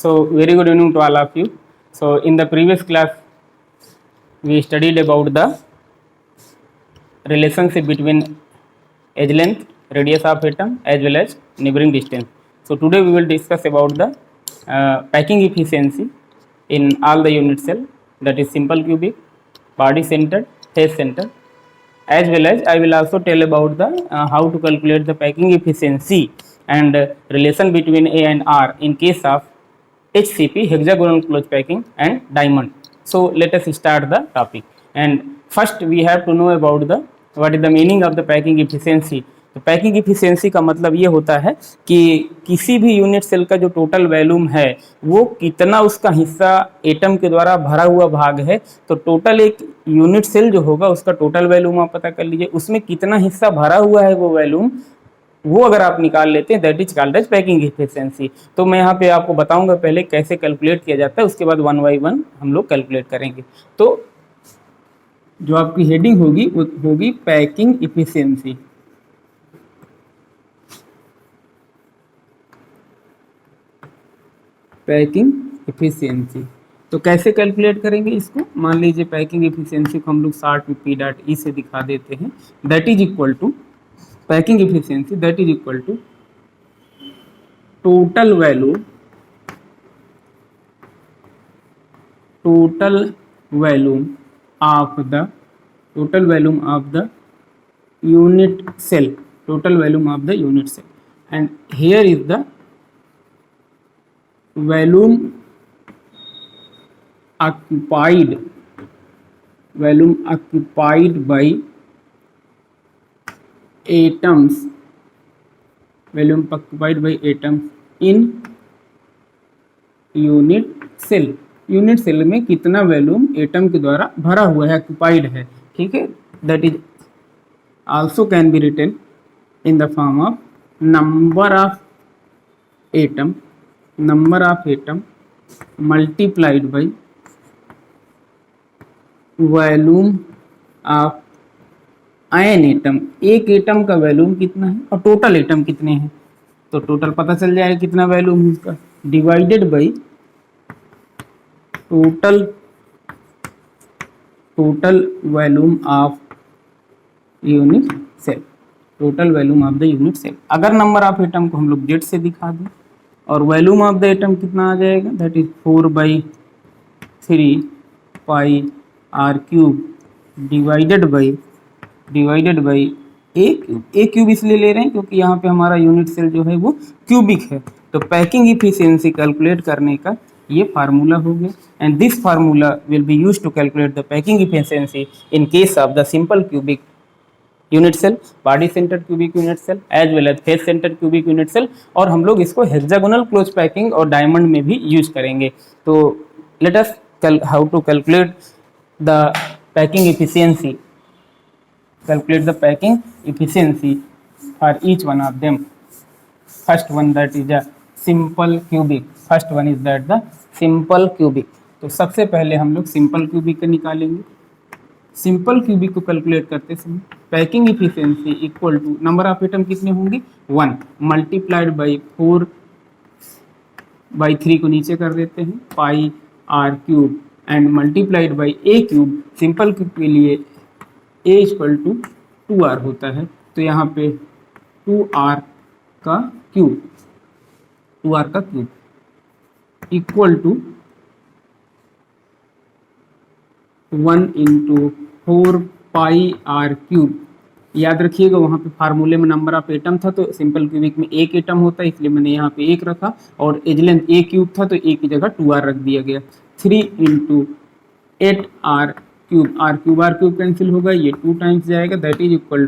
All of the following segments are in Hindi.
So very good evening to all of you. So in the previous class we studied about the relationship between edge length, radius of atom as well as neighboring distance. So today we will discuss about the packing efficiency in all the unit cell, that is simple cubic, body centered, face centered, as well as I will also tell about the how to calculate the packing efficiency and relation between A and R in case of HCP, hexagonal close packing, and diamond. So let us start the topic. And first we have to know about the what is the meaning of the packing efficiency. तो पैकिंग इफिशियंसी का मतलब ये होता है कि किसी भी यूनिट सेल का जो टोटल वॉल्यूम है वो कितना उसका हिस्सा एटम के द्वारा भरा हुआ भाग है। तो टोटल एक यूनिट सेल जो होगा उसका टोटल वॉल्यूम आप पता कर लीजिए, उसमें कितना हिस्सा भरा हुआ है वो वॉल्यूम, वो अगर आप निकाल लेते हैं that is called as packing efficiency. तो मैं यहाँ पे आपको बताऊंगा पहले कैसे कैलकुलेट किया जाता है, उसके बाद वन बाई वन हम लोग कैलकुलेट करेंगे। तो जो आपकी हेडिंग होगी वो होगी पैकिंग इफिशियंसी। पैकिंग इफिशियंसी तो कैसे कैलकुलेट करेंगे इसको, मान लीजिए पैकिंग इफिशियंसी को हम लोग शॉर्ट में पी डॉट ई से दिखा देते हैं। That is equal to packing efficiency, that is equal to total value of the unit cell, total volume of the unit cell, and here is the volume occupied by atoms, in unit cell. Unit cell में कितना वॉल्यूम एटम के द्वारा भरा हुआ है, ऑक्युपाइड है, ठीक है। That is also can be written in the form of number of atom multiplied by volume of an atom. एक एटम का वॉल्यूम कितना है और टोटल एटम कितने हैं, तो टोटल पता चल जाएगा कितना वॉल्यूम है इसका, divided by total volume of unit cell, total volume of the unit cell. अगर नंबर ऑफ एटम को हम लोग जेड से दिखा दें और वॉल्यूम ऑफ द एटम कितना आ जाएगा, that is 4/3 pi r cube divided by a cube इसलिए ले रहे हैं क्योंकि यहाँ पे हमारा यूनिट सेल जो है वो क्यूबिक है। तो पैकिंग इफिशियंसी कैलकुलेट करने का ये फार्मूला हो गया, and this formula will be used to calculate the packing efficiency in case of the simple cubic unit cell, body centred cubic unit cell, as well as face centred cubic unit cell, और हम लोग इसको हेक्सागोनल क्लोज पैकिंग और डायमंड में भी यूज करेंगे। तो let us how to calculate the packing efficiency, calculate the packing efficiency for each one of them. First one, that is a simple cubic. तो सबसे पहले हम लोग सिंपल क्यूबिक का निकालेंगे। सिंपल क्यूबिक को कैलकुलेट करते समय packing efficiency equal to number of atom कितने होंगे 1 मल्टीप्लाइड बाई 4/3 को नीचे कर देते हैं pi r cube and multiplied by a cube. Simple cube के लिए a इक्वल टू 2r होता है, तो यहाँ पे 2r का cube equal to 1 into 4 pi r cube. याद रखिएगा वहाँ पे फार्मूले में नंबर ऑफ एटम था, तो सिंपल क्यूबिक में एक एटम होता है इसलिए मैंने यहाँ पे एक रखा, और एज लेंथ ए क्यूब था तो ए की जगह 2r रख दिया गया। 3 इंटू 8r क्यूब कैंसिल होगा, ये 2 टाइम्स जाएगा, दैट इज इक्वल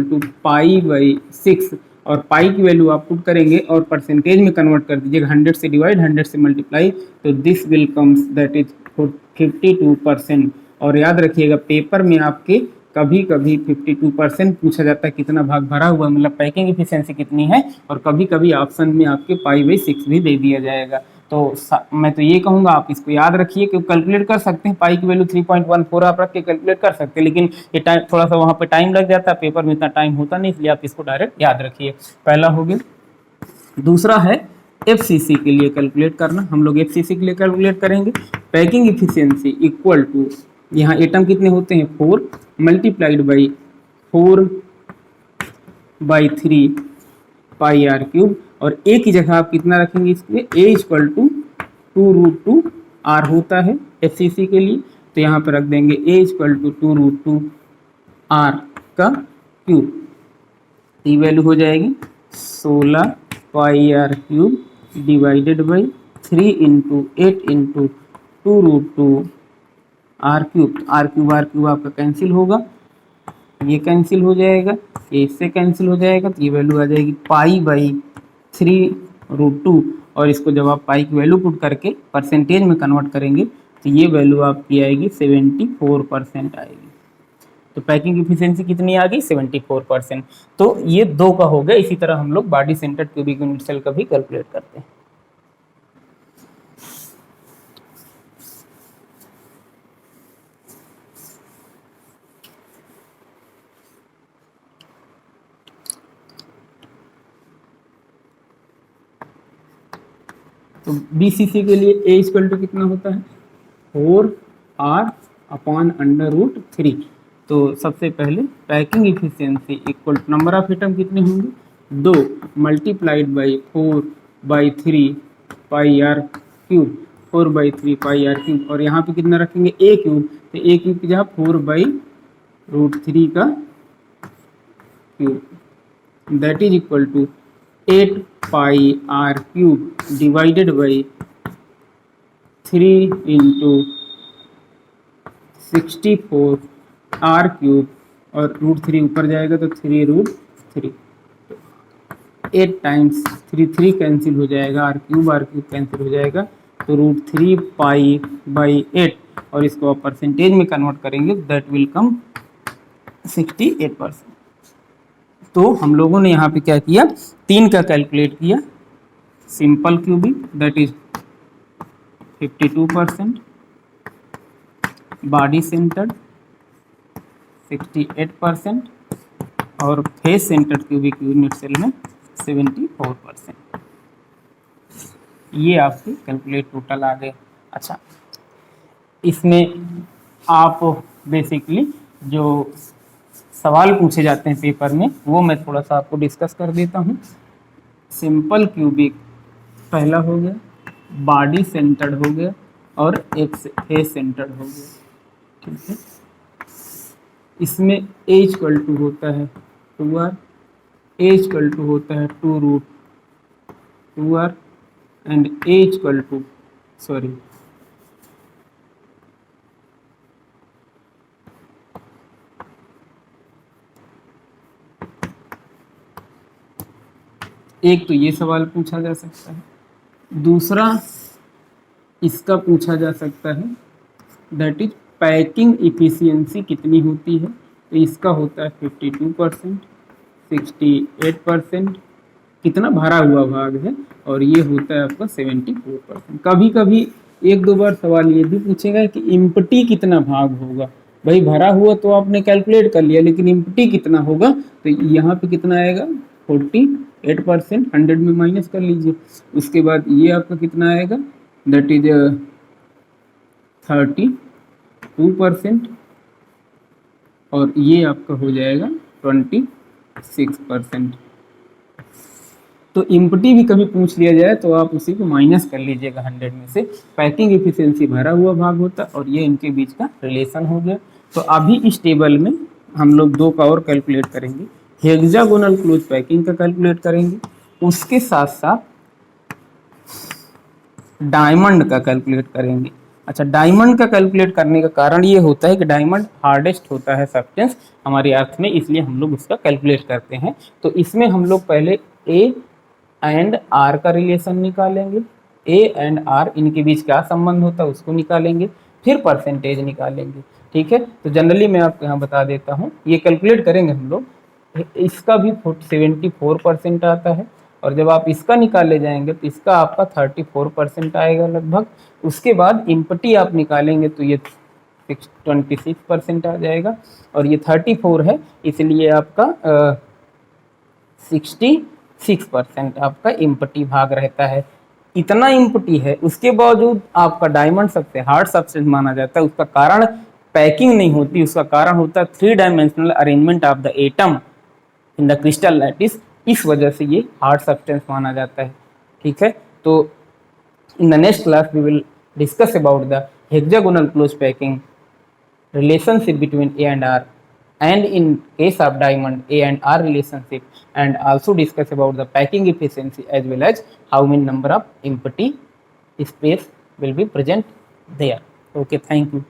टू पाई/6, और पाई की वैल्यू आप पुट करेंगे और परसेंटेज में कन्वर्ट कर दीजिएगा, 100 से डिवाइड 100 से मल्टीप्लाई, तो this will comes that is 52%। और याद रखिएगा पेपर में आपके कभी कभी 52% पूछा जाता है कितना भाग भरा हुआ, मतलब पैकिंग इफिशियंसी कितनी है, और कभी कभी ऑप्शन में आपके पाई/6 भी दे दिया जाएगा। तो मैं तो ये कहूँगा आप इसको याद रखिए, क्योंकि कैलकुलेट कर सकते हैं, पाई की वैल्यू 3.14 आप रख के कैलकुलेट कर सकते हैं, लेकिन ये टाइम थोड़ा सा वहाँ पे टाइम लग जाता है, पेपर में इतना टाइम होता नहीं, इसलिए आप इसको डायरेक्ट याद रखिए। पहला हो गया। दूसरा है एफसीसी के लिए कैलकुलेट करना, हम लोग एफसीसी के लिए कैलकुलेट करेंगे। पैकिंग इफिशियंसी इक्वल टू, यहाँ एटम कितने होते हैं 4 multiplied by 4/3 pi r cube, और ए की जगह आप कितना रखेंगे इसके लिए, ए इक्वल टू 2√2 आर होता है एफसीसी के लिए, तो यहाँ पर रख देंगे ए इक्वल टू 2√2 आर का क्यूब। ई वैल्यू हो जाएगी 16 pi r cube divided by 3 into 8 into 2√2 r cube. R cube आपका कैंसिल होगा, ये कैंसिल हो जाएगा, ये इससे कैंसिल हो जाएगा, तो ये वैल्यू आ जाएगी π/3√2, और इसको जब आप पाई की वैल्यू पुट करके परसेंटेज में कन्वर्ट करेंगे तो ये वैल्यू आपकी आएगी 74% आएगी। तो पैकिंग इफिशियंसी कितनी आ गई 74%। तो ये 2 का हो गया। इसी तरह हम लोग body centred cubic unit cell का भी कैलकुलेट करते हैं। तो बीसीसी के लिए ए इक्वल टू कितना होता है 4r/√3। तो सबसे पहले packing efficiency equal to number of atom कितने होंगे 2 multiplied by 4/3 pi r cube, 4/3 pi r cube, और यहाँ पे कितना रखेंगे ए क्यूब, तो ए क्यूब की जगह 4/√3 का cube, that is equal to 8 pi r cube divided by 3 into 64 r cube, और √3 ऊपर जाएगा तो 3√3, 8 टाइम्स 3 कैंसिल हो जाएगा, आर क्यूब कैंसिल हो जाएगा, तो √3 पाई/8, और इसको आप परसेंटेज में कन्वर्ट करेंगे दैट विल कम 68%। तो हम लोगों ने यहाँ पे क्या किया 3 का कैलकुलेट किया, simple cubic that is 52%, body centred 68%, और face centred cubic unit cell में 74%। ये आपके कैलकुलेट टोटल आ गए। अच्छा, इसमें आप बेसिकली जो सवाल पूछे जाते हैं पेपर में वो मैं थोड़ा सा आपको डिस्कस कर देता हूँ। सिंपल क्यूबिक पहला हो गया, बॉडी सेंटर्ड हो गया, और एक फेस सेंटर्ड हो गया, ठीक है। इसमें ए इक्वल टू होता है 2r, ए इक्वल टू होता है 2√2r, and A equal to एक तो ये सवाल पूछा जा सकता है, दूसरा इसका पूछा जा सकता है दैट इज पैकिंग इफिशियंसी कितनी होती है, तो इसका होता है 52%, 68%, कितना भरा हुआ भाग है, और ये होता है आपका 74%। कभी कभी 1-2 बार सवाल ये भी पूछेगा कि इम्पटी कितना भाग होगा, भाई भरा हुआ तो आपने कैलकुलेट कर लिया, लेकिन इम्पटी कितना होगा, तो यहाँ पे कितना आएगा 48%, 100 में माइनस कर लीजिए। उसके बाद ये आपका कितना आएगा दैट इज 32%, और ये आपका हो जाएगा 26%। तो इम्पटी भी कभी पूछ लिया जाए तो आप उसी को माइनस कर लीजिएगा 100 में से। पैकिंग इफिशियंसी भरा हुआ भाग होता है, और ये इनके बीच का रिलेशन हो गया। तो अभी इस टेबल में हम लोग 2 का और कैलकुलेट करेंगे, हेक्सागोनल क्लोज पैकिंग का कैलकुलेट करेंगे, उसके साथ साथ डायमंड का कैलकुलेट करेंगे। अच्छा, डायमंड का कैलकुलेट करने का कारण ये होता है कि डायमंड हार्डेस्ट होता है सब्सटेंस हमारी अर्थ में, इसलिए हम लोग उसका कैलकुलेट करते हैं। तो इसमें हम लोग पहले ए एंड आर का रिलेशन निकालेंगे, ए एंड आर इनके बीच क्या संबंध होता है उसको निकालेंगे, फिर परसेंटेज निकालेंगे, ठीक है। तो जनरली मैं आपको यहाँ बता देता हूँ, ये कैलकुलेट करेंगे हम लोग, इसका भी 74% आता है, और जब आप इसका निकाले जाएंगे तो इसका आपका 34% आएगा लगभग। उसके बाद इम्पटी आप निकालेंगे तो ये 26% आ जाएगा, और ये 34 है इसलिए आपका 60 6% आपका इम्पटी भाग रहता है। इतना इम्पटी है, उसके बावजूद आपका डायमंड सबसे हार्ड सब्सटेंस माना जाता है। उसका कारण पैकिंग नहीं होती, उसका कारण होता है 3 dimensional arrangement of the atom in the crystal lattice. इस वजह से ये हार्ड सब्सटेंस माना जाता है। ठीक है, तो in the next class we will discuss about the hexagonal close packing, relationship between A and R, and in case of diamond A and R relationship, and also discuss about the packing efficiency as well as how many number of empty space will be present there. Okay, thank you.